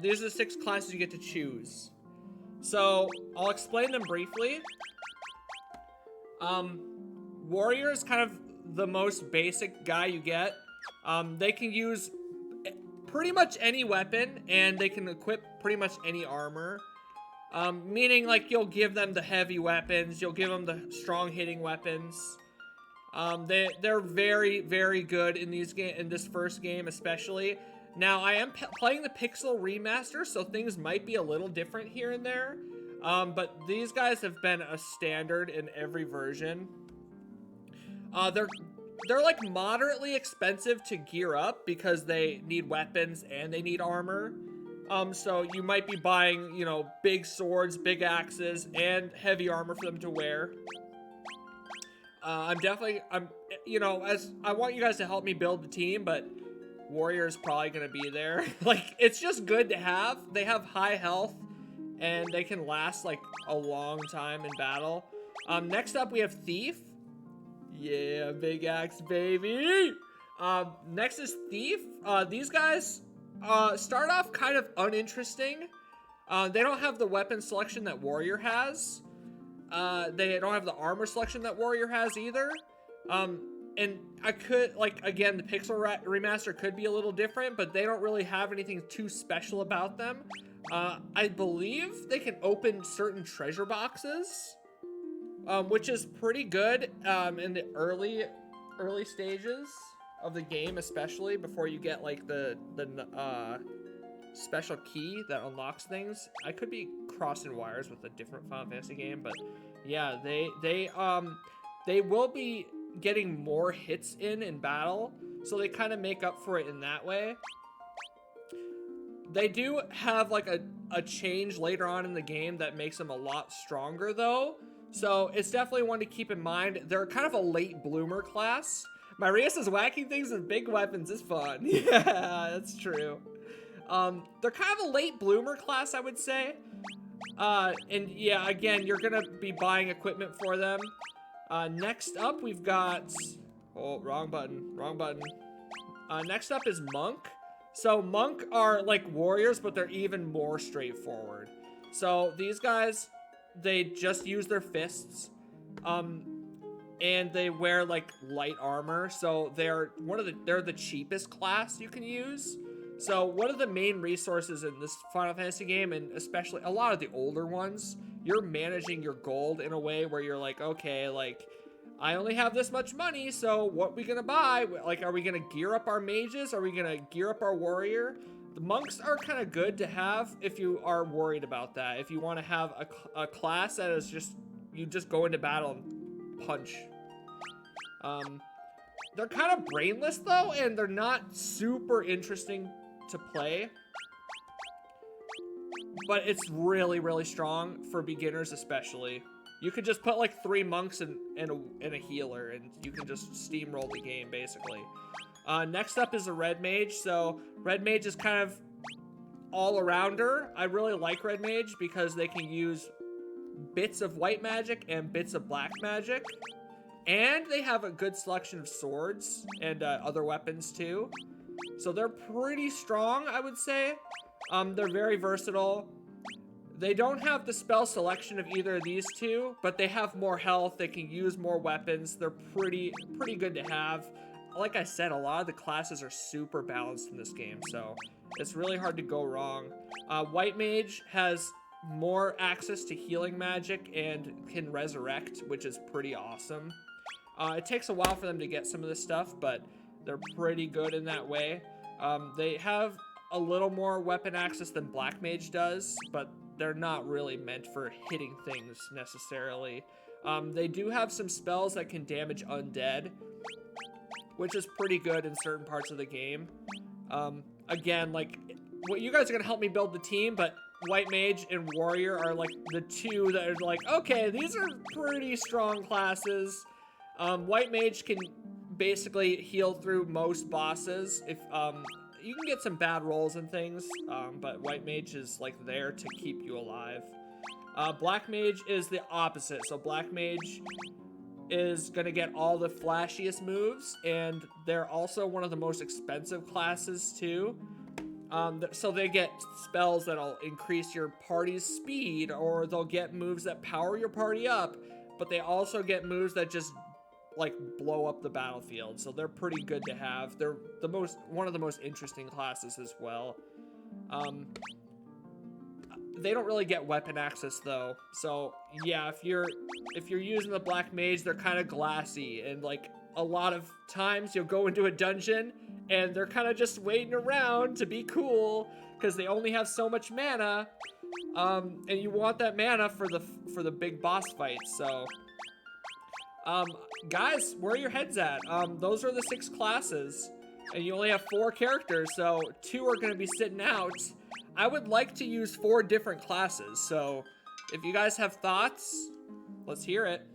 These are the 6 classes you get to choose. So I'll explain them briefly. Warrior is kind of the most basic guy you get. They can use pretty much any weapon, and they can equip pretty much any armor. Meaning, like, you'll give them the heavy weapons, you'll give them the strong hitting weapons. They're very, very good in this first game, especially. Now, I am playing the Pixel Remaster, so things might be a little different here and there. But these guys have been a standard in every version. They're like moderately expensive to gear up because they need weapons and they need armor. So you might be buying, you know, big swords, big axes, and heavy armor for them to wear. You know, I want you guys to help me build the team, but Warrior's probably gonna be there. Like, it's just good to have. They have high health, and they can last, like, a long time in battle. Next up, we have Thief. Yeah, big axe, baby! Next is Thief. These guys start off kind of uninteresting. They don't have the weapon selection that Warrior has. They don't have the armor selection that Warrior has either. And I could, like, again, the Pixel Remaster could be a little different, but they don't really have anything too special about them. I believe they can open certain treasure boxes, which is pretty good in the early stages of the game, especially before you get, like, the special key that unlocks things. I could be crossing wires with a different Final Fantasy game, but yeah, they will be getting more hits in battle, so they kind of make up for it in that way. They do have, like, a change later on in the game that makes them a lot stronger, though, so it's definitely one to keep in mind. They're kind of a late bloomer class. Maria says whacking things with big weapons is fun. Yeah, that's true. They're kind of a late bloomer class, I would say. And yeah, again, you're gonna be buying equipment for them. Next up, we've got... Oh, wrong button. Next up is Monk. So Monk are like warriors, but they're even more straightforward. So these guys, they just use their fists. And they wear, like, light armor. So they're the cheapest class you can use. So one of the main resources in this Final Fantasy game, and especially a lot of the older ones, you're managing your gold in a way where you're like, okay, like, I only have this much money, so what are we gonna buy? Like, are we gonna gear up our mages? Are we gonna gear up our warrior? The monks are kind of good to have if you are worried about that. If you want to have a class that is just, you just go into battle and punch. They're kind of brainless, though, and they're not super interesting to play. But it's really, really strong for beginners, especially. You could just put, like, 3 monks and a healer, and you can just steamroll the game, basically. Next up is a Red Mage. So Red Mage is kind of all-arounder. I really like Red Mage because they can use bits of white magic and bits of black magic. And they have a good selection of swords and other weapons, too. So they're pretty strong, I would say. They're very versatile. They don't have the spell selection of either of these two, but they have more health. They can use more weapons. They're pretty good to have. Like I said, a lot of the classes are super balanced in this game, so it's really hard to go wrong. White Mage has more access to healing magic and can resurrect, which is pretty awesome. It takes a while for them to get some of this stuff, but they're pretty good in that way. They have a little more weapon access than Black Mage does, but they're not really meant for hitting things necessarily. They do have some spells that can damage undead, which is pretty good in certain parts of the game. Again, like, you guys are gonna help me build the team, but White Mage and Warrior are, like, the two that are like, okay, these are pretty strong classes. White Mage can basically heal through most bosses. If you can get some bad rolls and things, but White Mage is, like, there to keep you alive. Black Mage is the opposite. So Black Mage is gonna get all the flashiest moves, and they're also one of the most expensive classes too. So they get spells that'll increase your party's speed, or they'll get moves that power your party up, but they also get moves that just like blow up the battlefield. So they're pretty good to have. They're one of the most interesting classes as well. They don't really get weapon access though. So yeah, if you're using the black mage, they're kind of glassy, and like a lot of times you'll go into a dungeon and they're kind of just waiting around to be cool because they only have so much mana, and you want that mana for the big boss fights. So guys, where are your heads at? Those are the 6 classes, and you only have 4 characters, so 2 are going to be sitting out. I would like to use 4 different classes, so if you guys have thoughts, let's hear it.